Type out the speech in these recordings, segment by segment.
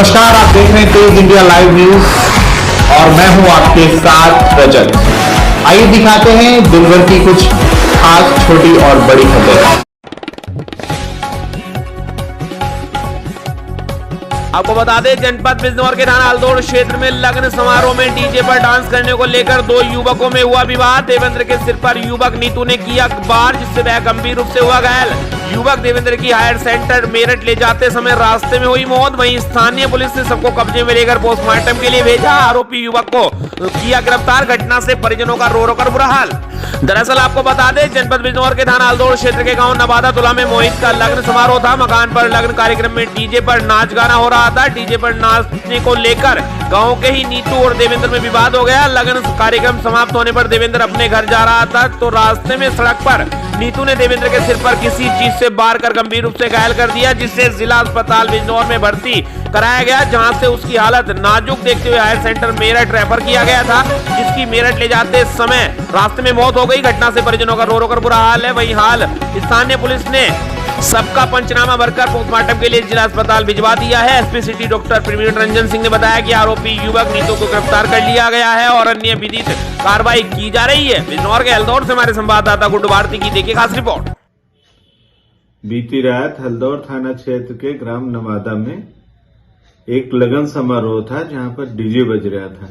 नमस्कार, आप देख रहे हैं तेज इंडिया लाइव न्यूज और मैं हूं आपके साथ रजत। आइए दिखाते हैं दिन भर की कुछ खास छोटी और बड़ी खबरें। आपको बता दें, जनपद बिजनौर के थाना हल्दौर क्षेत्र में लग्न समारोह में डीजे पर डांस करने को लेकर दो युवकों में हुआ विवाद। देवेंद्र के सिर पर युवक नीतू ने किया वार, जिससे वह गंभीर रूप से हुआ घायल। युवक देवेंद्र की हायर सेंटर मेरठ ले जाते समय रास्ते में हुई मौत। वहीं स्थानीय पुलिस ने सबको कब्जे में लेकर पोस्टमार्टम के लिए भेजा। आरोपी युवक को किया गिरफ्तार। घटना से परिजनों का रो रो कर बुरा हाल। दरअसल आपको बता दें, जनपद बिजनौर के थाना हल्दौर क्षेत्र के गांव नवादा तुला में मोहित का लग्न समारोह था। मकान पर लग्न कार्यक्रम में डीजे पर नाच गाना हो रहा था। डीजे पर नाचने को लेकर गांव के ही नीतू और देवेंद्र में विवाद हो गया। लग्न कार्यक्रम समाप्त होने पर देवेंद्र अपने घर जा रहा था तो रास्ते में सड़क पर नीतू ने देवेंद्र के सिर पर किसी चीज से वार कर गंभीर रूप से घायल कर दिया, जिससे जिला अस्पताल बिजनौर में भर्ती कराया गया, जहां से उसकी हालत नाजुक देखते हुए हायर सेंटर मेरठ रेफर किया गया था, जिसकी मेरठ ले जाते समय रास्ते में मौत हो गई। घटना से परिजनों का रो रो कर बुरा हाल है। वहीं हाल स्थानीय पुलिस ने सबका पंचनामा भरकर पोस्टमार्टम के लिए जिला अस्पताल भिजवा दिया है। SP city doctor Praveen Ranjan Singh ने बताया कि आरोपी युवक नीतू को गिरफ्तार कर लिया गया है और अन्य विधिक कार्रवाई की जा रही है। बिजनौर के हल्दौर से हमारे संवाददाता गुड्डू भारती की देखिए खास रिपोर्ट। बीती रात हल्दौर थाना क्षेत्र के ग्राम नवादा में एक लगन समारोह था, जहां पर डीजे बज रहा था।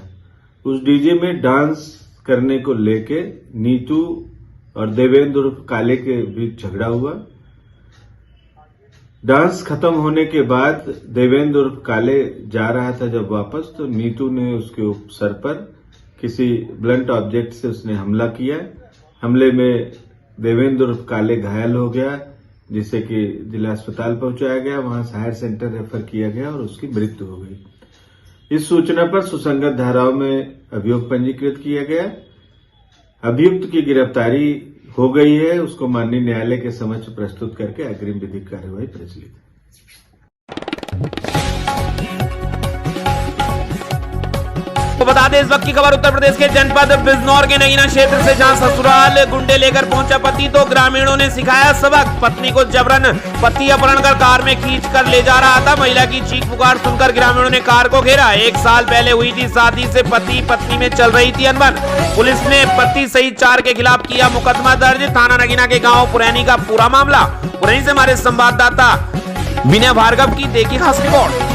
उस डीजे में डांस करने को लेके नीतू और देवेंद्र उर्फ काले के बीच झगड़ा हुआ। डांस खत्म होने के बाद देवेंद्र उर्फ काले जा रहा था जब वापस, तो नीतू ने उसके सर पर किसी ब्लंट ऑब्जेक्ट से उसने हमला किया। हमले में देवेंद्र उर्फ काले घायल हो गया, जिसे कि जिला अस्पताल पहुंचाया गया। वहां से हायर सेंटर रेफर किया गया और उसकी मृत्यु हो गई। इस सूचना पर सुसंगत धाराओं में अभियोग पंजीकृत किया गया। अभियुक्त की गिरफ्तारी हो गई है। उसको माननीय न्यायालय के समक्ष प्रस्तुत करके अग्रिम विधिक कार्यवाही प्रचलित है। तो बता दें, इस वक्त की खबर उत्तर प्रदेश के जनपद बिजनौर के नगीना क्षेत्र से, जहां ससुराल गुंडे लेकर पहुंचा पति तो ग्रामीणों ने सिखाया सबक। पत्नी को जबरन पति अपहरण कर कार में खींच कर ले जा रहा था। महिला की चीख पुकार सुनकर ग्रामीणों ने कार को घेरा। 1 साल पहले हुई थी शादी से पति पत्नी में चल रही थी अनबन। पुलिस ने पति सहित 4 के खिलाफ किया मुकदमा दर्ज। थाना नगीना के गाँव पुरैनी का पूरा मामला। पुरैनी से हमारे संवाददाता विनय भार्गव की देखी खास रिपोर्ट।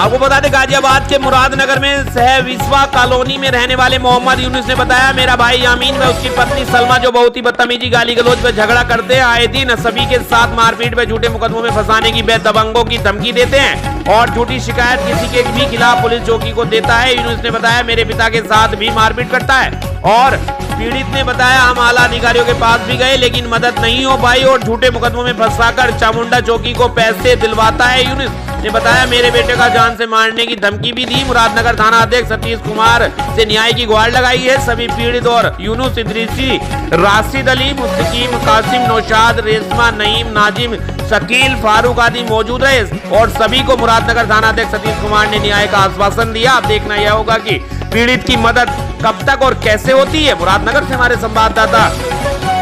आपको बता दें, गाजियाबाद के मुरादनगर में सह विश्वा कॉलोनी में रहने वाले मोहम्मद यूनुस ने बताया, मेरा भाई यामीन व उसकी पत्नी सलमा जो बहुत ही बदतमीजी गाली गलौज पे झगड़ा करते हैं, आए दिन सभी के साथ मारपीट व झूठे मुकदमों में फंसाने की बेदबंगों की धमकी देते हैं और झूठी शिकायत किसी के भी खिलाफ पुलिस चौकी को देता है। यूनुस ने बताया, मेरे पिता के साथ भी मारपीट करता है और पीड़ित ने बताया, हम आला अधिकारियों के पास भी गए लेकिन मदद नहीं हो पाई और झूठे मुकदमों में फंसाकर चामुंडा चौकी को पैसे दिलवाता है। यूनुस ने बताया, मेरे बेटे का जान से मारने की धमकी भी दी। मुरादनगर थाना अध्यक्ष सतीश कुमार से न्याय की गुहार लगाई है। सभी पीड़ित और यूनुस, इदरीसी, राशिद अली, मुस्तकीम, कासिम, नौशाद, रेशमा, नईम, नाजिम, शकील, फारूक आदि मौजूद रहे और सभी को मुरादनगर थाना अध्यक्ष सतीश कुमार ने न्याय का आश्वासन दिया। अब देखना यह होगा कि पीड़ित की मदद कब तक और कैसे होती है। मुरादनगर से हमारे संवाददाता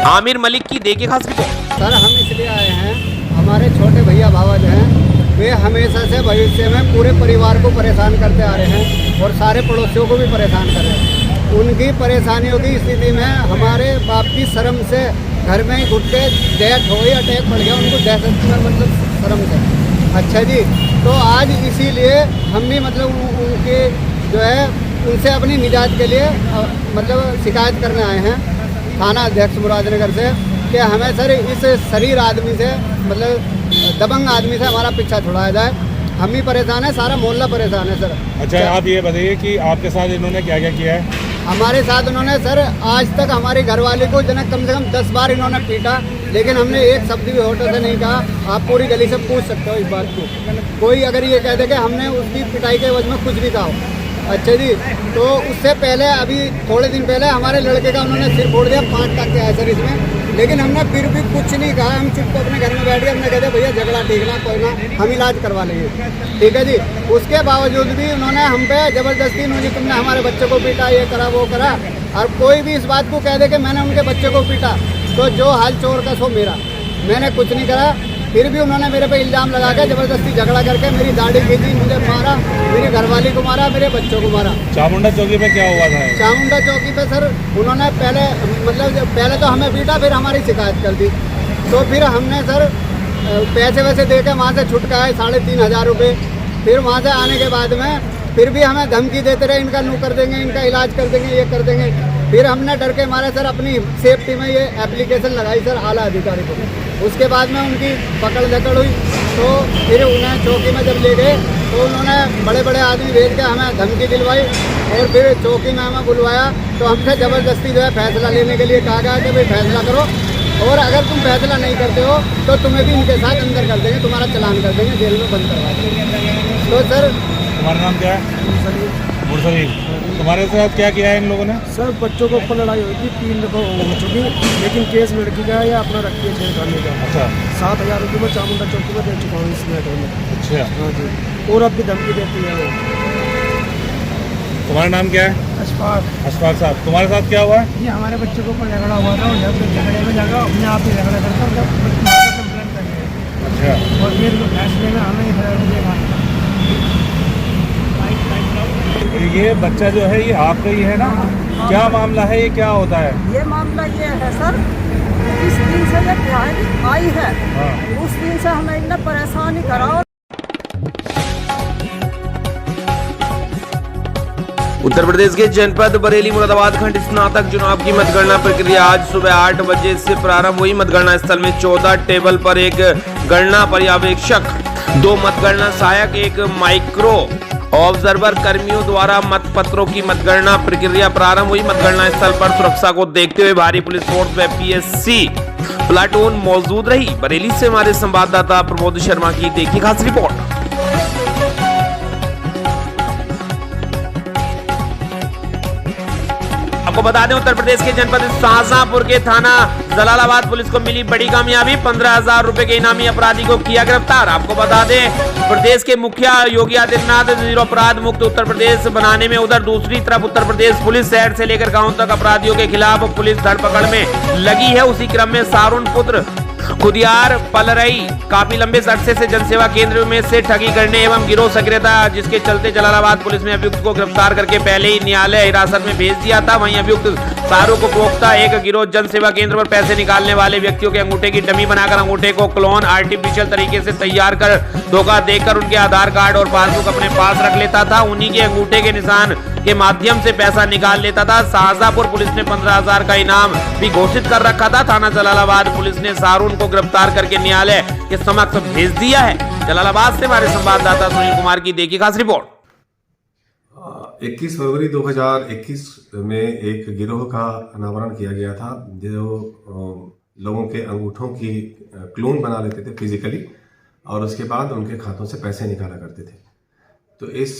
आमिर मलिक की देखिए खास रिपोर्ट। सर, हम इसलिए आए हैं, हमारे छोटे भैया भावा जो हैं वे हमेशा से भविष्य में पूरे परिवार को परेशान करते आ रहे हैं और सारे पड़ोसियों को भी परेशान कर रहे हैं। उनकी परेशानियों की स्थिति में हमारे बाप की शर्म से घर में ही घुट के डेथ हो गई, अटैक पड़ गया उनको, दहशत में मतलब शर्म से। अच्छा जी, तो आज इसीलिए हम भी मतलब उनके जो है उनसे अपनी निजात के लिए मतलब शिकायत करने आए हैं थाना अध्यक्ष मुरादनगर से कि हमें सर इस शरीर आदमी से मतलब दबंग आदमी से हमारा पीछा छुड़ाया जाए। हम ही परेशान है, सारा मोहल्ला परेशान है सर। अच्छा, आप ये बताइए कि आपके साथ इन्होंने क्या क्या किया है? हमारे साथ उन्होंने सर आज तक हमारी घरवाली को जनक कम से कम 10 बार इन्होंने पीटा, लेकिन हमने एक शब्द भी होटल से नहीं कहा। आप पूरी गली से पूछ सकते हो इस बात को। कोई अगर ये कह दे कि हमने उसकी पिटाई के वजह में कुछ भी कहा हो। अच्छा जी, तो उससे पहले अभी थोड़े दिन पहले हमारे लड़के का उन्होंने सिर फोड़ दिया, 5 टाँके आए सर इसमें, लेकिन हमने फिर भी कुछ नहीं कहा। हम चुप अपने घर में बैठ गए। हमने कहते भैया झगड़ा ठीक ना, कोई ना, हम इलाज करवा लेंगे, ठीक है जी। उसके बावजूद भी उन्होंने हम पे जबरदस्ती, उन्होंने तुमने हमारे बच्चे को पीटा, ये करा वो करा, और कोई भी इस बात को कह दे कि मैंने उनके बच्चे को पीटा, तो जो हाल चोर का सो मेरा, मैंने कुछ नहीं करा। फिर भी उन्होंने मेरे पे इल्ज़ाम लगा के ज़बरदस्ती झगड़ा करके मेरी दाढ़ी खींची, मुझे मारा, मेरी घरवाली को मारा, मेरे बच्चों को मारा। चामुंडा चौकी पे क्या हुआ था? चामुंडा चौकी पे सर उन्होंने पहले तो हमें पीटा, फिर हमारी शिकायत कर दी। तो फिर हमने सर पैसे वैसे दे के वहाँ से छुटका है 3,500 रुपये। फिर वहाँ से आने के बाद में फिर भी हमें धमकी देते रहे, इनका नू कर देंगे, इनका इलाज कर देंगे, ये कर देंगे। फिर हमने डर के मारे सर अपनी सेफ्टी में ये एप्लीकेशन लगाई सर आला अधिकारी को। उसके बाद में उनकी पकड़ दकड़ हुई, तो फिर उन्हें चौकी में जब ले गए तो उन्होंने बड़े बड़े आदमी भेज के हमें धमकी दिलवाई और फिर चौकी में हमें बुलवाया। तो हमसे ज़बरदस्ती जो है फैसला लेने के लिए कहा गया कि भाई फैसला करो, और अगर तुम फैसला नहीं करते हो तो तुम्हें भी इनके साथ अंदर कर देंगे, तुम्हारा चालान कर देंगे, जेल में बंद करवा देंगे। तो सर तुम्हारा नाम क्या है? मुरसलीम। तुम्हारे साथ क्या किया है इन लोगों ने? सर बच्चों के ऊपर लड़ाई हुई थी, 3 दफ़ा हो चुकी, लेकिन केस लड़की का है या अपना रखती है छेड़खानी का। अच्छा। 7,000 रुपये में चामुंडा चौकी में दे चुका हूँ इस मैटर में। अच्छा। हाँ जी, और अब भी धमकी देती है वो। तुम्हारा नाम क्या है? अशफाक। अशफाक साहब, तुम्हारे साथ क्या हुआ है? ये हमारे बच्चे के ऊपर झगड़ा हुआ था, और जब झगड़े में जाकर अपने आप ही झगड़ा करता है, कंप्लेंट कर गए। अच्छा। और फिर फैसले में हमें देखा। ये बच्चा जो है ये आपका ही है ना? क्या मामला है, ये क्या होता है? ये मामला ये है सर, जिस दिन से ये ड्राइव आई है उस दिन से हमें इतना परेशानी करा। उत्तर प्रदेश के जनपद बरेली मुरादाबाद खंड स्नातक चुनाव की मतगणना प्रक्रिया आज सुबह 8 बजे से प्रारंभ हुई। मतगणना स्थल में 14 टेबल पर एक गणना पर्यवेक्षक, 2 मतगणना सहायक, 1 माइक्रो ऑब्जर्वर कर्मियों द्वारा मतपत्रों की मतगणना प्रक्रिया प्रारंभ हुई। मतगणना स्थल पर सुरक्षा को देखते हुए भारी पुलिस फोर्स व पीएससी प्लाटून मौजूद रही। बरेली से हमारे संवाददाता प्रमोद शर्मा की देखी खास रिपोर्ट। आपको बता दें, उत्तर प्रदेश के जनपद शाहजहांपुर के थाना जलालाबाद पुलिस को मिली बड़ी कामयाबी। 15,000 रुपए के इनामी अपराधी को किया गिरफ्तार। आपको बता दें, प्रदेश के मुखिया योगी आदित्यनाथ निरपराध मुक्त उत्तर प्रदेश बनाने में उधर दूसरी तरफ उत्तर प्रदेश पुलिस शहर से लेकर गांव तक अपराधियों के खिलाफ पुलिस धरपकड़ में लगी है। उसी क्रम में सारून पुत्र खुदियार पलरई काफी लंबे अरसे से जनसेवा केंद्र में से ठगी करने एवं गिरोह सक्रिय था, जिसके चलते जलालाबाद पुलिस ने अभियुक्त को गिरफ्तार करके पहले ही न्यायालय हिरासत में भेज दिया था। वहीं अभियुक्त शाहरुख उपभोक्ता एक गिरोह जनसेवा केंद्र पर पैसे निकालने वाले व्यक्तियों के अंगूठे की डमी बनाकर अंगूठे को क्लोन आर्टिफिशियल तरीके से तैयार कर धोखा देकर उनके आधार कार्ड और पासबुक अपने पास रख लेता था। उन्हीं के अंगूठे के निशान के माध्यम से पैसा निकाल लेता था। शाहजहांपुर पुलिस ने 15,000 का इनाम भी घोषित कर रखा था। थाना जलालाबाद पुलिस ने शाहरुख को गिरफ्तार करके न्यायालय के समक्ष भेज दिया है। जलालाबाद से हमारे संवाददाता सुनील कुमार की देखी खास रिपोर्ट। 21 फरवरी 2021 में एक गिरोह का अनावरण किया गया था, जो लोगों के अंगूठों की क्लोन बना लेते थे फिजिकली, और उसके बाद उनके खातों से पैसे निकाला करते थे। तो इस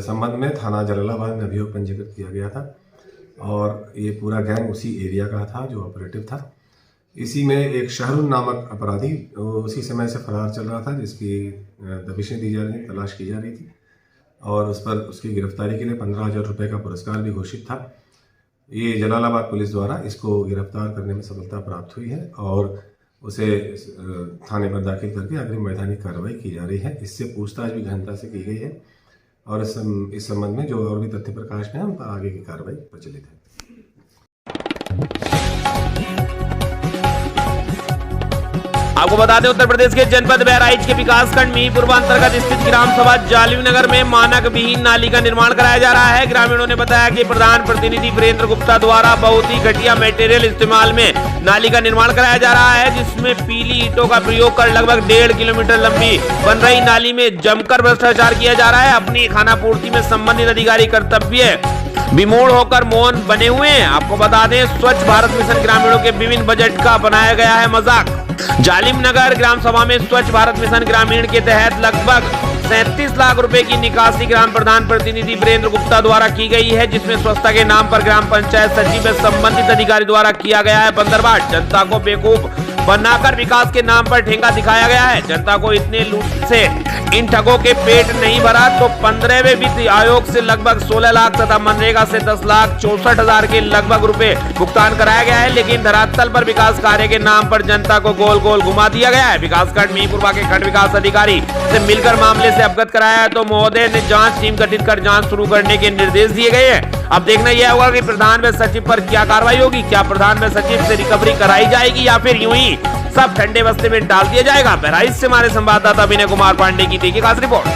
संबंध में थाना जलालाबाद में अभियोग पंजीकृत किया गया था, और ये पूरा गैंग उसी एरिया का था जो ऑपरेटिव था। इसी में एक शाहरुख नामक अपराधी उसी समय से फरार चल रहा था, जिसकी दबिशें दी जा रही थी, तलाश की जा रही थी, और उस पर उसकी गिरफ्तारी के लिए 15,000 रुपये का पुरस्कार भी घोषित था। ये जलालाबाद पुलिस द्वारा इसको गिरफ्तार करने में सफलता प्राप्त हुई है, और उसे थाने पर दाखिल करके अग्रिम वैधानिक कार्रवाई की जा रही है। इससे पूछताछ भी गहनता से की गई है, और इस संबंध में जो और भी तथ्य प्रकाश में है उन पर आगे की कार्रवाई प्रचलित है। आपको बता दें, उत्तर प्रदेश के जनपद बहराइच के विकासखंड में पूर्वांतर्गत स्थित ग्राम सभा जालिम नगर में मानक विहीन नाली का निर्माण कराया जा रहा है। ग्रामीणों ने बताया कि प्रधान प्रतिनिधि वीरेंद्र गुप्ता द्वारा बहुत ही घटिया मटेरियल इस्तेमाल में नाली का निर्माण कराया जा रहा है, जिसमें पीली ईंटों का प्रयोग कर लगभग 1.5 किलोमीटर लंबी बन रही नाली में जमकर भ्रष्टाचार किया जा रहा है। अपनी खानापूर्ति में संबंधित अधिकारी कर्तव्य विमूढ़ होकर मौन बने हुए हैं। आपको बता दें, स्वच्छ भारत मिशन ग्रामीणों के विभिन्न बजट का बनाया गया है मजाक। जालिम नगर ग्राम सभा में स्वच्छ भारत मिशन ग्रामीण के तहत लगभग 37 लाख रुपए की निकासी ग्राम प्रधान प्रतिनिधि वीरेंद्र गुप्ता द्वारा की गई है, जिसमें स्वच्छता के नाम पर ग्राम पंचायत सचिव व संबंधित अधिकारी द्वारा किया गया है बंदरबाट। जनता को बेवकूफ बनाकर विकास के नाम पर ठेंगा दिखाया गया है। जनता को इतने लूट से इन ठगों के पेट नहीं भरा तो 15वें वित्त आयोग से लगभग 16 लाख तथा मनरेगा से 10,64,000 के लगभग रुपए भुगतान कराया गया है। लेकिन धरातल पर विकास कार्य के नाम पर जनता को गोल गोल घुमा दिया गया है। विकासखंड मीरपुरवा के खंड विकास अधिकारी से मिलकर मामले से अवगत कराया है तो महोदय ने जांच टीम गठित कर जांच शुरू करने के निर्देश दिए गए हैं। अब देखना यह होगा कि प्रधान व सचिव पर क्या कार्रवाई होगी। क्या प्रधान व सचिव से रिकवरी कराई जाएगी या फिर यूं ही सब ठंडे बस्ते में डाल दिया जाएगा। बहराइच से हमारे संवाददाता विनय कुमार पांडे की देखिए खास रिपोर्ट।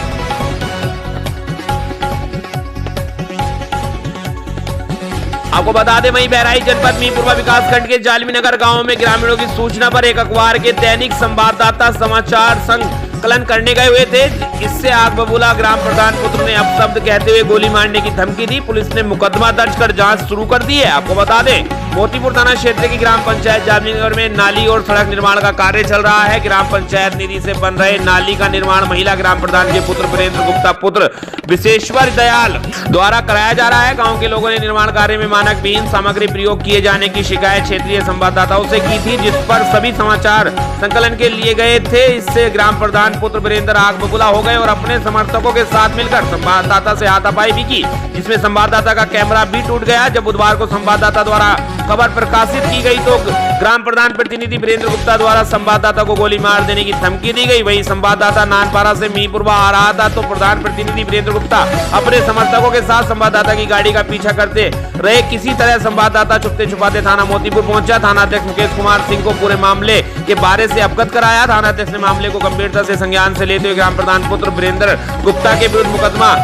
आपको बता दें वहीं बहराइच जनपद मीरपुरवा विकासखंड के जालमी नगर गांव में ग्रामीणों की सूचना पर एक अखबार के दैनिक संवाददाता समाचार संकलन करने गए हुए थे। इससे आग बबूला ग्राम प्रधान पुत्र ने अपशब्द कहते हुए गोली मारने की धमकी दी। पुलिस ने मुकदमा दर्ज कर जांच शुरू कर दी है। आपको बता दें मोतीपुर थाना क्षेत्र की ग्राम पंचायत जालमी नगर में नाली और सड़क निर्माण का कार्य चल रहा है। ग्राम पंचायत निधि से बन रहे नाली का निर्माण महिला ग्राम प्रधान के पुत्र वीरेंद्र गुप्ता पुत्र विशेश्वर दयाल द्वारा कराया जा रहा है। गांव के लोगों ने निर्माण कार्य में मानक विहीन सामग्री प्रयोग किए जाने की शिकायत क्षेत्रीय संवाददाताओं से की थी, जिस पर सभी समाचार संकलन के लिए गए थे। इससे ग्राम प्रधान पुत्र वीरेंद्र आग बबूला हो गए और अपने समर्थकों के साथ मिलकर संवाददाता से हाथापाई भी की, जिसमें संवाददाता का कैमरा भी टूट गया। जब बुधवार को संवाददाता द्वारा खबर प्रकाशित की गई तो ग्राम प्रधान प्रतिनिधि वीरेंद्र गुप्ता द्वारा संवाददाता को गोली मार देने की धमकी दी गई। वही संवाददाता नानपारा से मीरपुरवा आ रहा था तो प्रधान प्रतिनिधि वीरेंद्र गुप्ता अपने समर्थकों के साथ संवाददाता की गाड़ी का पीछा करते रहे। किसी तरह संवाददाता छुपते छुपाते थाना मोतीपुर पहुंचा। थाना अध्यक्ष मुकेश कुमार सिंह को पूरे मामले के बारे से अवगत कराया। थाना अध्यक्ष ने मामले को गंभीरता से संज्ञान से लेते हुए ग्राम प्रधान पुत्र वीरेंद्र गुप्ता के विरुद्ध मुकदमा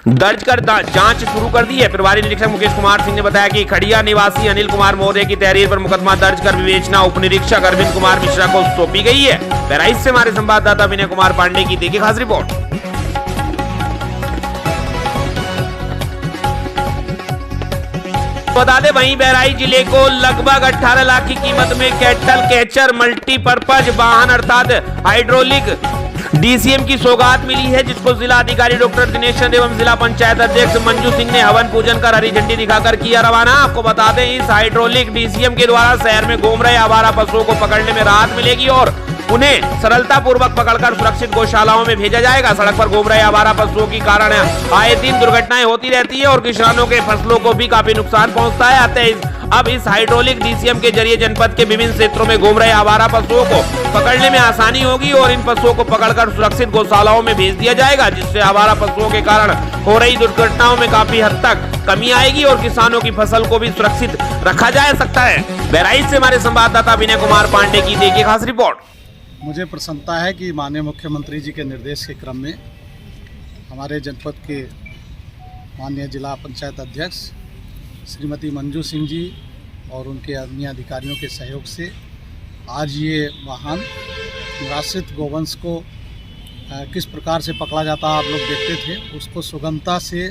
दर्ज कर जांच शुरू कर दी है। प्रभारी निरीक्षक मुकेश कुमार सिंह ने बताया कि खड़िया निवासी अनिल कुमार मौर्य की तहरीर पर मुकदमा दर्ज कर विवेचना उप निरीक्षक अरविंद कुमार मिश्रा को सौंपी गई है। बहराइच से हमारे संवाददाता विनय कुमार पांडे की देखिए खास रिपोर्ट। बता दें वहीं बहराइच जिले को लगभग 18 लाख की कीमत में कैटल कैचर मल्टीपर्पज वाहन अर्थात हाइड्रोलिक डीसीएम की सौगात मिली है, जिसको जिला अधिकारी डॉक्टर दिनेश चंद एवं जिला पंचायत अध्यक्ष मंजू सिंह ने हवन पूजन कर हरी झंडी दिखाकर किया रवाना। आपको बता दें इस हाइड्रोलिक डीसीएम के द्वारा शहर में घूम रहे आवारा पशुओं को पकड़ने में राहत मिलेगी और उन्हें सरलता पूर्वक पकड़कर सुरक्षित गौशालाओं में भेजा जाएगा। सड़क पर घूम रहे आवारा पशुओं के कारण आए दिन दुर्घटनाएं होती रहती है और किसानों के फसलों को भी काफी नुकसान पहुंचता है। अतः अब इस हाइड्रोलिक डीसीएम के जरिए जनपद के विभिन्न क्षेत्रों में घूम रहे आवारा पशुओं को पकड़ने में आसानी होगी और इन पशुओं को पकड़कर सुरक्षित गौशालाओं में भेज दिया जाएगा, जिससे आवारा पशुओं के कारण हो रही दुर्घटनाओं में काफी हद तक कमी आएगी और किसानों की फसल को भी सुरक्षित रखा जा सकता है। बहराइच से हमारे संवाददाता विनय कुमार पांडे की देखिए खास रिपोर्ट। मुझे प्रसन्नता है कि माननीय मुख्यमंत्री जी के निर्देश के क्रम में हमारे जनपद के माननीय जिला पंचायत अध्यक्ष श्रीमती मंजू सिंह जी और उनके अन्य अधिकारियों के सहयोग से आज ये वाहन निराश्रित गोवंश को किस प्रकार से पकड़ा जाता आप लोग देखते थे, उसको सुगमता से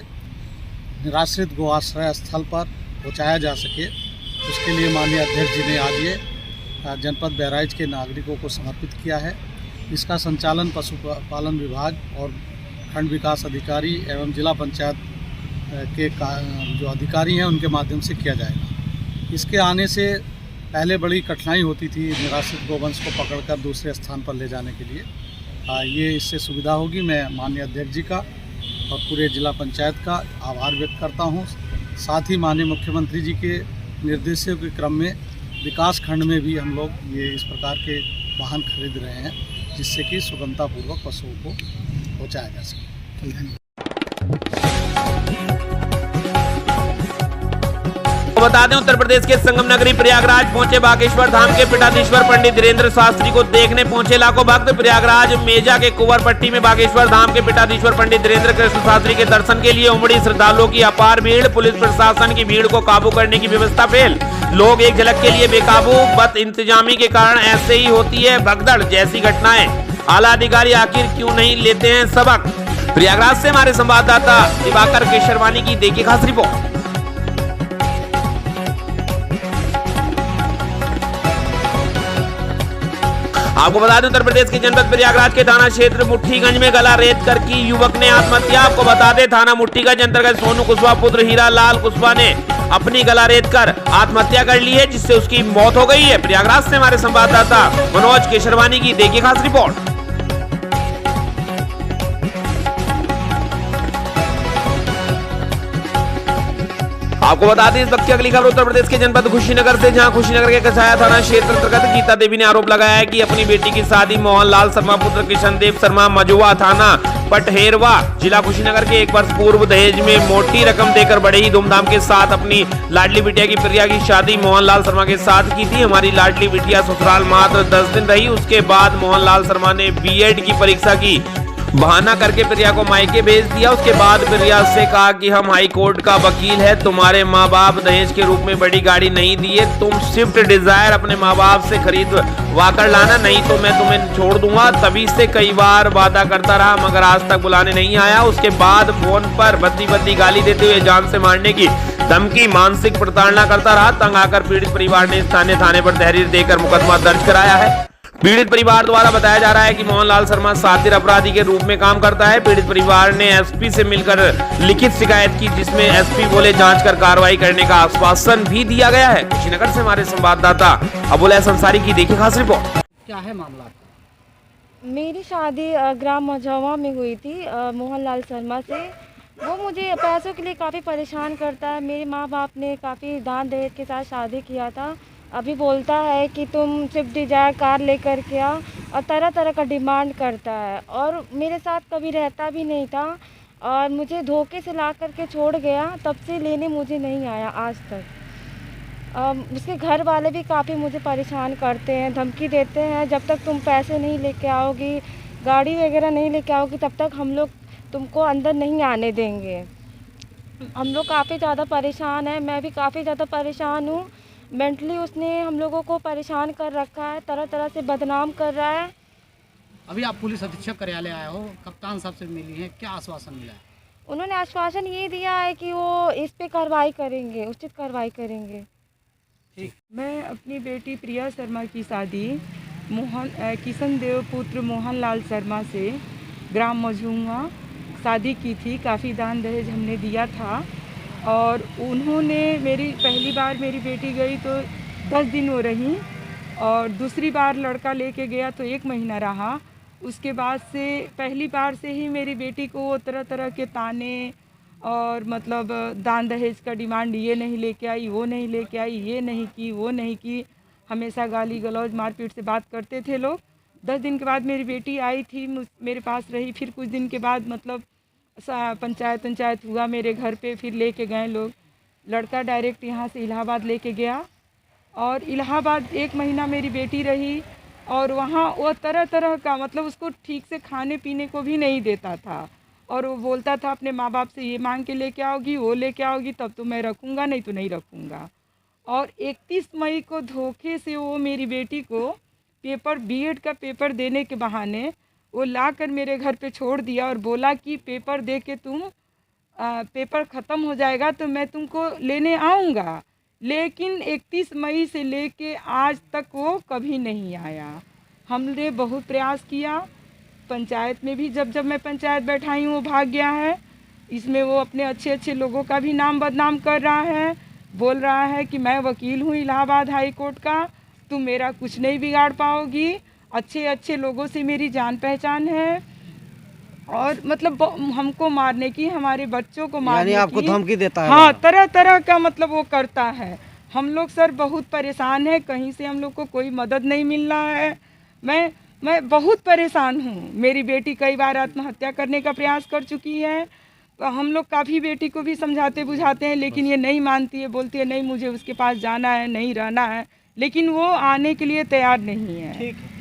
निराश्रित गो आश्रय स्थल पर पहुँचाया जा सके, उसके लिए माननीय अध्यक्ष जी ने आज ये जनपद बहराइच के नागरिकों को समर्पित किया है। इसका संचालन पशुपालन विभाग और खंड विकास अधिकारी एवं जिला पंचायत के जो अधिकारी हैं उनके माध्यम से किया जाएगा। इसके आने से पहले बड़ी कठिनाई होती थी निराश्रित गोवंश को पकड़कर दूसरे स्थान पर ले जाने के लिए, ये इससे सुविधा होगी। मैं माननीय अध्यक्ष जी का और पूरे जिला पंचायत का आभार व्यक्त करता हूँ। साथ ही माननीय मुख्यमंत्री जी के निर्देशों के क्रम में विकास खंड में भी हम लोग ये इस प्रकार के वाहन खरीद रहे हैं, जिससे कि सुगमतापूर्वक पशुओं को पहुँचाया जा सके। बता दें उत्तर प्रदेश के संगम नगरी प्रयागराज पहुंचे बागेश्वर धाम के पीठाधीश्वर पंडित धीरेन्द्र शास्त्री को देखने पहुंचे लाखों भक्त। प्रयागराज मेजा के कुंवर पट्टी में बागेश्वर धाम के पीठाधीश्वर पंडित धीरेन्द्र कृष्ण शास्त्री के दर्शन के लिए उमड़ी श्रद्धालुओं की अपार भीड़। पुलिस प्रशासन की भीड़ को काबू करने की व्यवस्था फेल, लोग एक झलक के लिए बेकाबू। बद इंतजामी के कारण ऐसे ही होती है भगदड़ जैसी घटनाएं। आला अधिकारी आखिर क्यों नहीं लेते हैं सबक। प्रयागराज से हमारे संवाददाता दिवाकर केशरवानी की देखिए खास रिपोर्ट। आपको बता दें उत्तर प्रदेश के जनपद प्रयागराज के थाना क्षेत्र मुट्ठीगंज में गला रेत कर की युवक ने आत्महत्या। आपको बता दें थाना मुट्ठीगंज अंतर्गत सोनू कुशवाहा पुत्र हीरा लाल कुशवाहा ने अपनी गला रेत कर आत्महत्या कर ली है, जिससे उसकी मौत हो गई है। प्रयागराज से हमारे संवाददाता मनोज केशरवानी की देखिए खास रिपोर्ट। आपको बता दें इस वक्त की अगली खबर उत्तर प्रदेश के जनपद कुशीनगर से, जहां कुशीनगर के कसाया थाना क्षेत्र अंतर्गत गीता देवी ने आरोप लगाया है कि अपनी बेटी की शादी मोहनलाल शर्मा पुत्र किशन देव शर्मा मजुआ थाना पटहेरवा जिला कुशीनगर के 1 वर्ष पूर्व दहेज में मोटी रकम देकर बड़े ही धूमधाम के साथ अपनी लाडली बिटिया की प्रिया की शादी मोहनलाल शर्मा के साथ की थी। हमारी लाडली बिटिया ससुराल मात्र 10 दिन रही, उसके बाद मोहनलाल शर्मा ने बीएड की परीक्षा की बहाना करके प्रिया को मायके भेज दिया। उसके बाद प्रिया से कहा कि हम हाई कोर्ट का वकील है, तुम्हारे माँ बाप दहेज के रूप में बड़ी गाड़ी नहीं दिए, तुम स्विफ्ट डिजायर अपने माँ बाप से खरीदवा कर लाना, नहीं तो मैं तुम्हें छोड़ दूंगा। तभी से कई बार वादा करता रहा मगर आज तक बुलाने नहीं आया। उसके बाद फोन पर बद्दी गाली देते हुए जान से मारने की धमकी, मानसिक प्रताड़ना करता रहा। तंग आकर पीड़ित परिवार ने स्थानीय थाने पर तहरीर देकर मुकदमा दर्ज कराया है। पीड़ित परिवार द्वारा बताया जा रहा है कि मोहनलाल शर्मा सातिर अपराधी के रूप में काम करता है। पीड़ित परिवार ने एसपी से मिलकर लिखित शिकायत की, जिसमें एसपी बोले जांच कर कार्रवाई करने का आश्वासन भी दिया गया है। कुशीनगर से हमारे संवाददाता अबुल अंसारी की देखिए खास रिपोर्ट। क्या है मामला? मेरी शादी ग्राम मझौवा में हुई थी मोहनलाल शर्मा से। वो मुझे पैसों के लिए काफ़ी परेशान करता है। मेरे माँ बाप ने काफ़ी दान दहेज के साथ शादी किया था। अभी बोलता है कि तुम स्विफ्ट डिजायर कार लेकर के आ, और तरह तरह का डिमांड करता है और मेरे साथ कभी रहता भी नहीं था और मुझे धोखे से ला करके छोड़ गया। तब से लेने मुझे नहीं आया आज तक। उसके घर वाले भी काफ़ी मुझे परेशान करते हैं, धमकी देते हैं, जब तक तुम पैसे नहीं लेके आओगी, गाड़ी वगैरह नहीं लेके आओगी, तब तक हम लोग तुमको अंदर नहीं आने देंगे। हम लोग काफ़ी ज़्यादा परेशान हैं, मैं भी काफ़ी ज़्यादा परेशान हूँ। मेंटली उसने हम लोगों को परेशान कर रखा है, तरह तरह से बदनाम कर रहा है। अभी आप पुलिस अधीक्षक कार्यालय आए हो, कप्तान साहब से मिली हैं, क्या आश्वासन मिला है? उन्होंने आश्वासन ये दिया है कि वो इस पे कार्रवाई करेंगे, उचित कार्रवाई करेंगे। ठीक। मैं अपनी बेटी प्रिया शर्मा की शादी किशन देव पुत्र मोहनलाल शर्मा से ग्राम मझौवा शादी की थी। काफ़ी दान दहेज हमने दिया था और उन्होंने पहली बार मेरी बेटी गई तो 10 दिन वो रही और दूसरी बार लड़का लेके गया तो 1 महीना रहा। उसके बाद से पहली बार से ही मेरी बेटी को वो तरह तरह के ताने और मतलब दान दहेज का डिमांड, ये नहीं लेके आई, वो नहीं लेके आई, ये नहीं की, वो नहीं की, हमेशा गाली गलौज मारपीट से बात करते थे लोग। 10 दिन के बाद मेरी बेटी आई थी, मेरे पास रही। फिर कुछ दिन के बाद मतलब पंचायत हुआ मेरे घर पे, फिर लेके गए लोग। लड़का डायरेक्ट यहाँ से इलाहाबाद लेके गया और इलाहाबाद 1 महीना मेरी बेटी रही और वहाँ वो तरह तरह का मतलब उसको ठीक से खाने पीने को भी नहीं देता था और वो बोलता था अपने माँ बाप से ये मांग के लेके आओगी, वो लेके आओगी, तब तो मैं रखूँगा, नहीं तो नहीं रखूँगा। और 31 मई को धोखे से वो मेरी बेटी को बीएड का पेपर देने के बहाने वो लाकर मेरे घर पे छोड़ दिया और बोला कि पेपर दे के तुम पेपर ख़त्म हो जाएगा तो मैं तुमको लेने आऊँगा। लेकिन 31 मई से लेके आज तक वो कभी नहीं आया। हमने बहुत प्रयास किया, पंचायत में भी जब मैं पंचायत बैठाई हूँ वो भाग गया है। इसमें वो अपने अच्छे लोगों का भी नाम बदनाम कर रहा है, बोल रहा है कि मैं वकील हूँ इलाहाबाद हाई कोर्ट का, तुम मेरा कुछ नहीं बिगाड़ पाओगी, अच्छे लोगों से मेरी जान पहचान है और मतलब हमको मारने की, हमारे बच्चों को मारने की, आपको धमकी देता है। हाँ, तरह तरह का मतलब वो करता है। हम लोग सर बहुत परेशान हैं, कहीं से हम लोग को कोई मदद नहीं मिल रहा है। मैं बहुत परेशान हूँ। मेरी बेटी कई बार आत्महत्या करने का प्रयास कर चुकी है। हम लोग काफ़ी बेटी को भी समझाते बुझाते हैं लेकिन ये नहीं मानती है, बोलती है नहीं मुझे उसके पास जाना है, नहीं रहना है, लेकिन वो आने के लिए तैयार नहीं है। ठीक है।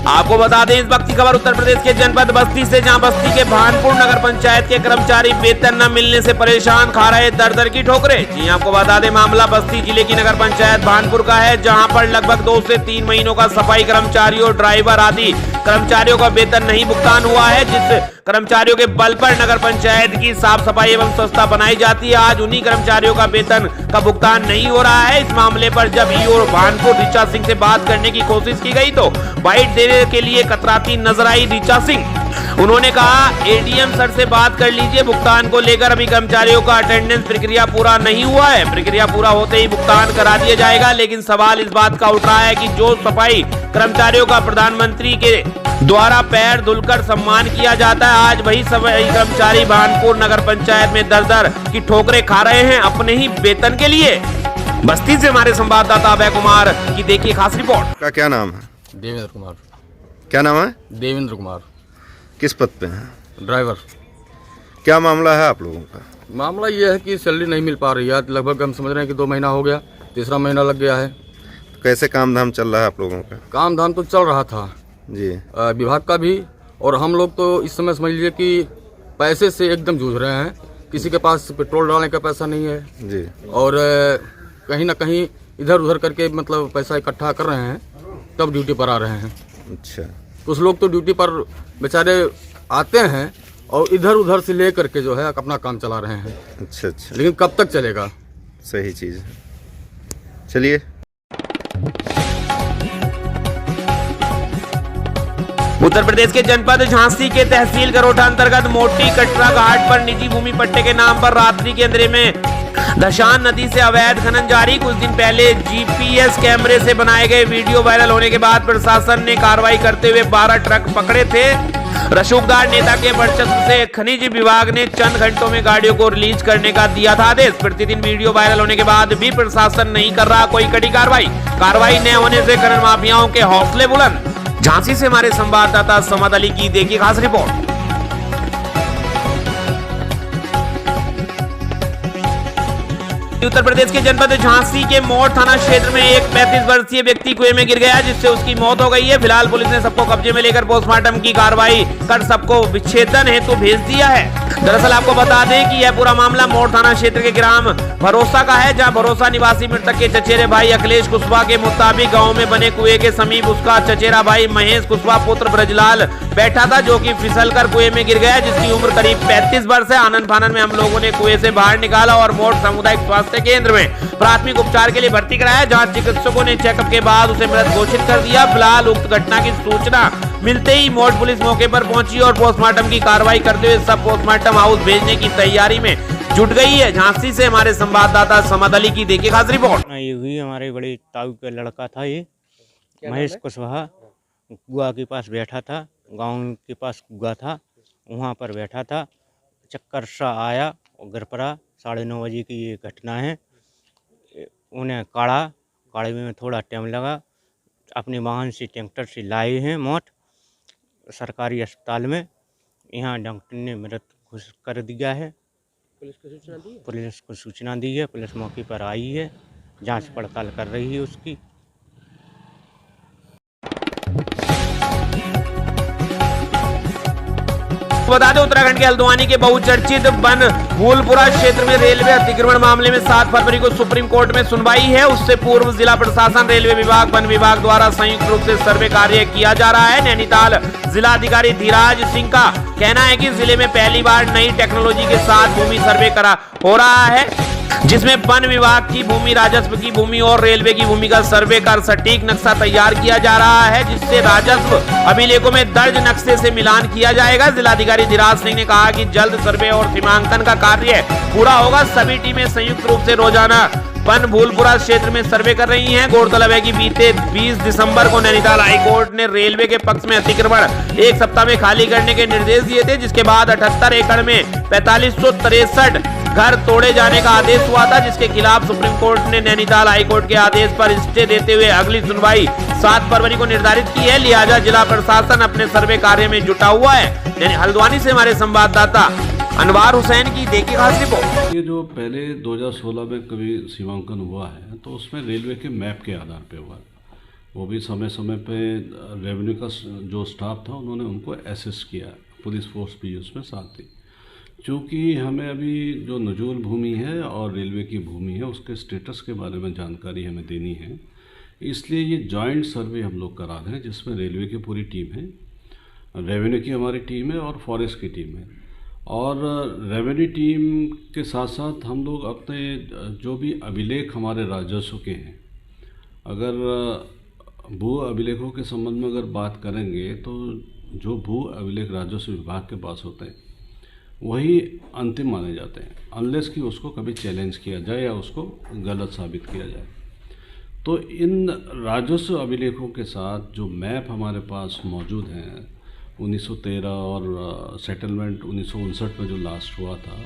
आपको बता दें इस वक्त की खबर उत्तर प्रदेश के जनपद बस्ती से, जहां बस्ती के भानपुर नगर पंचायत के कर्मचारी वेतन न मिलने से परेशान, खा रहे दर की ठोकरें। जी आपको बता दें मामला बस्ती जिले की नगर पंचायत भानपुर का है, जहां पर लगभग 2 से 3 महीनों का सफाई कर्मचारियों, ड्राइवर आदि कर्मचारियों का वेतन नहीं भुगतान हुआ है, जिस कर्मचारियों के बल पर नगर पंचायत की साफ सफाई एवं स्वच्छता बनाई जाती है। आज उन्हीं कर्मचारियों का वेतन का भुगतान नहीं हो रहा है। इस मामले पर जब ईओ भानपुर ऋचा सिंह से बात करने की कोशिश की गई तो बाइट देने के लिए कतराती नजर आई ऋचा सिंह। उन्होंने कहा एडीएम सर से बात कर लीजिए, भुगतान को लेकर अभी कर्मचारियों का अटेंडेंस प्रक्रिया पूरा नहीं हुआ है, प्रक्रिया पूरा होते ही भुगतान करा दिया जाएगा। लेकिन सवाल इस बात का उठ रहा है कि जो सफाई कर्मचारियों का प्रधानमंत्री के द्वारा पैर धुलकर सम्मान किया जाता है, आज वही सफाई कर्मचारी भानपुर नगर पंचायत में दर-दर की ठोकरें खा रहे हैं अपने ही वेतन के लिए। बस्ती से हमारे संवाददाता अभय कुमार की देखिए खास रिपोर्ट। का क्या नाम है? देवेंद्र कुमार। क्या नाम है? देवेंद्र कुमार। किस पद पे हैं? ड्राइवर। क्या मामला है आप लोगों का? मामला ये है कि सैलरी नहीं मिल पा रही है, लगभग हम समझ रहे हैं कि 2 महीना हो गया, तीसरा महीना लग गया है। तो कैसे काम धाम चल रहा है आप लोगों का? काम धाम तो चल रहा था जी, विभाग का भी, और हम लोग तो इस समय समझ लीजिए कि पैसे से एकदम जूझ रहे हैं। किसी के पास पेट्रोल डालने का पैसा नहीं है जी, और कहीं ना कहीं इधर उधर करके मतलब पैसा इकट्ठा कर रहे हैं, तब ड्यूटी पर आ रहे हैं। अच्छा, कुछ लोग तो ड्यूटी पर बेचारे आते हैं और इधर उधर से ले करके जो है अपना काम चला रहे हैं। अच्छा अच्छा, लेकिन कब तक चलेगा? सही चीज़ है। चलिए। उत्तर प्रदेश के जनपद झांसी के तहसील करोठा अंतर्गत मोटी कटरा घाट पर निजी भूमि पट्टे के नाम पर रात्रि के अंधेरे में दशान नदी से अवैध खनन जारी। कुछ दिन पहले जीपीएस कैमरे से बनाए गए वीडियो वायरल होने के बाद प्रशासन ने कार्रवाई करते हुए 12 ट्रक पकड़े थे। रसूखदार नेता के वर्चस्व से खनिज विभाग ने चंद घंटों में गाड़ियों को रिलीज करने का दिया था आदेश। प्रतिदिन वीडियो वायरल होने के बाद भी प्रशासन नहीं कर रहा कोई कड़ी कार्रवाई न होने से खनन माफियाओं के हौसले बुलंद। झांसी से हमारे संवाददाता समद अली की देखिए खास रिपोर्ट। उत्तर प्रदेश के जनपद झांसी के मोड़ थाना क्षेत्र में एक 35 वर्षीय व्यक्ति कुएं में गिर गया, जिससे उसकी मौत हो गई है। फिलहाल पुलिस ने सबको कब्जे में लेकर पोस्टमार्टम की कार्रवाई कर सबको विच्छेदन हेतु भेज दिया है। दरअसल आपको बता दें कि यह पूरा मामला मोड़ थाना क्षेत्र के ग्राम भरोसा का है, जहां भरोसा निवासी मृतक के चचेरे भाई अखिलेश कुशवाहा के मुताबिक गाँव में बने कुएं के समीप उसका चचेरा भाई महेश कुशवाहा पुत्र ब्रजलाल बैठा था, जो कि फिसलकर कुएं में गिर गया, जिसकी उम्र करीब 35 वर्ष है। आनंद फानन में हम लोगों ने कुएं से बाहर निकाला और मोड़ सामुदायिक स्वास्थ्य केंद्र में प्राथमिक उपचार के लिए भर्ती कराया, जहां चिकित्सकों ने चेकअप के बाद उसे मृत घोषित कर दिया। फिलहाल उक्त घटना की सूचना मिलते ही मोड़ पुलिस मौके पर पहुंची और पोस्टमार्टम की कार्रवाई करते हुए सब पोस्टमार्टम हाउस भेजने की तैयारी में जुट गई है। झांसी से हमारे संवाददाता समद अली की देखिए खास रिपोर्ट। ये हुई हमारे बड़े ताऊ का लड़का था, ये महेश कुशवाहा कुआ के पास बैठा था, गांव के पास कुआ था, वहां पर बैठा था। चक्कर सा आया और गिर पड़ा। 9:30 बजे की ये घटना है। उन्हें काढ़े में थोड़ा टाइम लगा। अपने वाहन से ट्रैक्टर से लाए हैं मोट सरकारी अस्पताल में। यहाँ डॉक्टर ने मृत घोषित कर दिया है। पुलिस को सूचना दी है। पुलिस मौके पर आई है, जांच पड़ताल कर रही है उसकी। बता दें उत्तराखंड के हल्द्वानी के बहुचर्चित बनभूलपुरा क्षेत्र में रेलवे अतिक्रमण मामले में 7 फरवरी को सुप्रीम कोर्ट में सुनवाई है। उससे पूर्व जिला प्रशासन, रेलवे विभाग, वन विभाग द्वारा संयुक्त रूप से सर्वे कार्य किया जा रहा है। नैनीताल जिलाधिकारी धीराज सिंह का कहना है कि जिले में पहली बार नई टेक्नोलॉजी के साथ भूमि सर्वे हो रहा है, जिसमें वन विभाग की भूमि, राजस्व की भूमि और रेलवे की भूमि का सर्वे कर सटीक नक्शा तैयार किया जा रहा है, जिससे राजस्व अभिलेखों में दर्ज नक्शे से मिलान किया जाएगा। जिलाधिकारी धीराज सिंह ने कहा कि जल्द सर्वे और सीमांकन का कार्य पूरा होगा। सभी टीमें संयुक्त रूप से रोजाना बनभूलपुरा क्षेत्र में सर्वे कर रही हैं। गौरतलब है कि बीते 20 दिसंबर को नैनीताल हाईकोर्ट ने रेलवे के पक्ष में अतिक्रमण 1 सप्ताह में खाली करने के निर्देश दिए थे, जिसके बाद 78 एकड़ में 4563 घर तोड़े जाने का आदेश हुआ था, जिसके खिलाफ सुप्रीम कोर्ट ने नैनीताल हाईकोर्ट के आदेश पर स्टे देते हुए अगली सुनवाई 7 फरवरी को निर्धारित की है। लिहाजा जिला प्रशासन अपने सर्वे कार्य में जुटा हुआ है। यानी हल्द्वानी से हमारे संवाददाता अनवार हुसैन की देखिए खास रिपोर्ट। ये जो पहले 2016 में कभी सीमांकन हुआ है, तो उसमें रेलवे के मैप के आधार पे हुआ, वो भी समय समय पे रेवेन्यू का जो स्टाफ था उन्होंने उनको असिस्ट किया, पुलिस फोर्स भी उसमें साथ थी। चूँकि हमें अभी जो नजूल भूमि है और रेलवे की भूमि है उसके स्टेटस के बारे में जानकारी हमें देनी है, इसलिए ये जॉइंट सर्वे हम लोग करा रहे हैं, जिसमें रेलवे की पूरी टीम है, रेवेन्यू की हमारी टीम है और फॉरेस्ट की टीम है। और रेवेन्यू टीम के साथ साथ हम लोग अपने जो भी अभिलेख हमारे राजस्व के हैं, अगर भू अभिलेखों के संबंध में अगर बात करेंगे तो जो भू अभिलेख राजस्व विभाग के पास होते हैं वही अंतिम माने जाते हैं, अनलेस कि उसको कभी चैलेंज किया जाए या उसको गलत साबित किया जाए। तो इन राजस्व अभिलेखों के साथ जो मैप हमारे पास मौजूद हैं 1913 और सेटलमेंट 1959 में जो लास्ट हुआ था,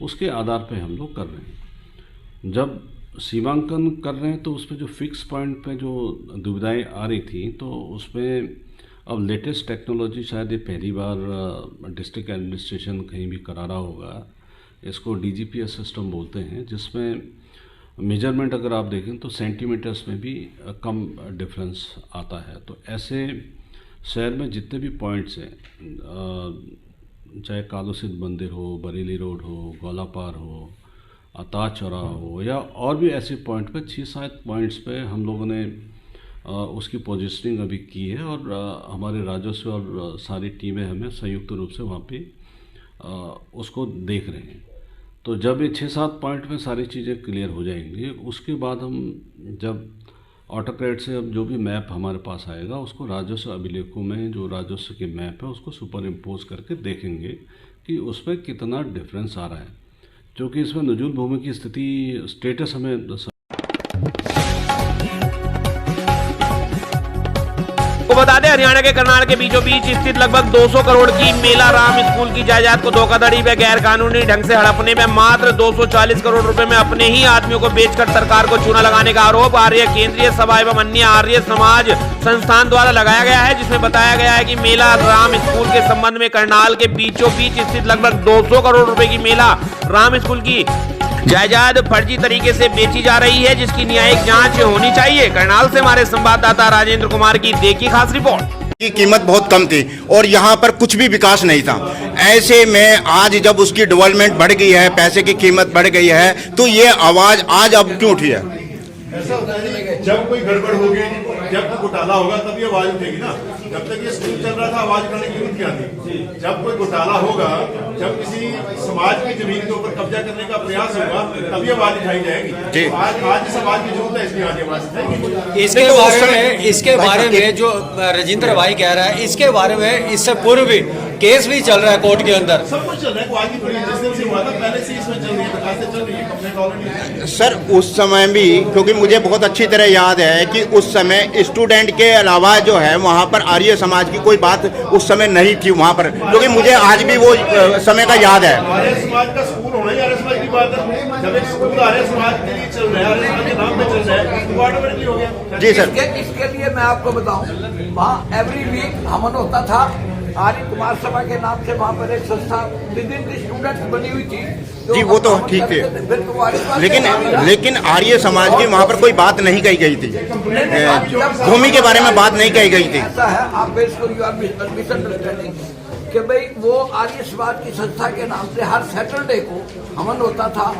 उसके आधार पे हम लोग कर रहे हैं। जब सीमांकन कर रहे हैं तो उसमें जो फिक्स पॉइंट पे जो दुविधाएं आ रही थी, तो उसमें अब लेटेस्ट टेक्नोलॉजी शायद ये पहली बार डिस्ट्रिक्ट एडमिनिस्ट्रेशन कहीं भी करा रहा होगा। इसको DGPS सिस्टम बोलते हैं, जिसमें मेजरमेंट अगर आप देखें तो सेंटीमीटर्स में भी कम डिफरेंस आता है। तो ऐसे शहर में जितने भी पॉइंट्स हैं, चाहे कालूसिद्ध मंदिर हो, बरेली रोड हो, गोलापार हो, ताज चौराहा हो, या और भी ऐसे पॉइंट पे 6-7 पॉइंट्स पे हम लोगों ने उसकी पोजिशनिंग अभी की है, और हमारे राजस्व और सारी टीमें हमें संयुक्त रूप से वहाँ पे उसको देख रहे हैं। तो जब ये 6-7 पॉइंट में सारी चीज़ें क्लियर हो जाएंगी, उसके बाद हम जब ऑटोकैड से अब जो भी मैप हमारे पास आएगा उसको राजस्व अभिलेखों में जो राजस्व के मैप है उसको सुपर इम्पोज करके देखेंगे कि उसमें कितना डिफरेंस आ रहा है, क्योंकि इसमें नजूल भूमि की स्थिति स्टेटस हमें को बता दें, हरियाणा के करनाल के बीचों बीच स्थित लगभग 200 करोड़ की मेला राम स्कूल की जायदाद को धोखाधड़ी व गैर कानूनी ढंग से हड़पने में मात्र 240 करोड़ रुपए में अपने ही आदमियों को बेचकर सरकार को चूना लगाने का आरोप आर्य केंद्रीय सभा एवं अन्य आर्य समाज संस्थान द्वारा लगाया गया है, जिसमें बताया गया है कि मेला राम स्कूल के संबंध में करनाल के बीचों बीच स्थित लगभग 200 करोड़ रुपए की मेला राम स्कूल की जायदाद फर्जी तरीके से बेची जा रही है, जिसकी न्यायिक जांच होनी चाहिए। करनाल से हमारे संवाददाता राजेंद्र कुमार की देखी खास रिपोर्ट। की कीमत बहुत कम थी और यहाँ पर कुछ भी विकास नहीं था। ऐसे में आज जब उसकी डेवलपमेंट बढ़ गई है, पैसे की कीमत बढ़ गई है, तो ये आवाज आज अब क्यों उठी है? ऐसा होता है जब कोई गड़बड़ होगी, जब कोई घोटाला होगा तभी आवाज उठेगी ना। जब तक ये स्कूल चल रहा था आवाज उठाने की जरूरत क्या थी? जब कोई घोटाला होगा, जब किसी समाज की जमीन के ऊपर कब्जा करने का प्रयास होगा, तभी आवाज उठाई जाएगी। आज समाज की जरूरत है, इसलिए आज आवाज उठाएगी। इसके बारे में जो राजेंद्र भाई कह रहा है, इसके बारे में इससे पूर्व भी केस भी चल रहा है कोर्ट के अंदर, सब कुछ चल रहा है। आज की जिस दिन से हुआ था पहले से इसमें चल रही है, दरखास्तें चल रही है, कंप्लेंट ऑलरेडी। सर उस समय भी, क्योंकि मुझे बहुत अच्छी तरह याद है कि उस समय स्टूडेंट के अलावा जो है वहाँ पर आर्य समाज की कोई बात उस समय नहीं थी वहाँ पर, क्योंकि मुझे आज भी वो समय का याद है। आर्य समाज का स्कूल होना ही आर्य समाज की बात है। जब एक स्कूल आर्य समाज के लिए चल रहा है, आर्य समाज के नाम पे चल रहा है, तो ऑटोमेटिकली हो गया। जी सर, इसके लिए मैं आपको बताऊं, वहाँ एवरी वीक हवन होता था आर्य कुमार सभा के नाम से। वहाँ पर एक संस्था विद इन द स्टूडेंट्स बनी हुई थी। जी वो तो ठीक थे, लेकिन आर्य समाज की वहाँ पर कोई बात नहीं कही गई थी, भूमि के बारे में बात नहीं कही गई थी। ऐसा है, आप इसको यू आर मिसअंडरस्टैंडिंग कि भाई वो आर्य समाज की संस्था के नाम से हर सैटरडे को हवन होता था।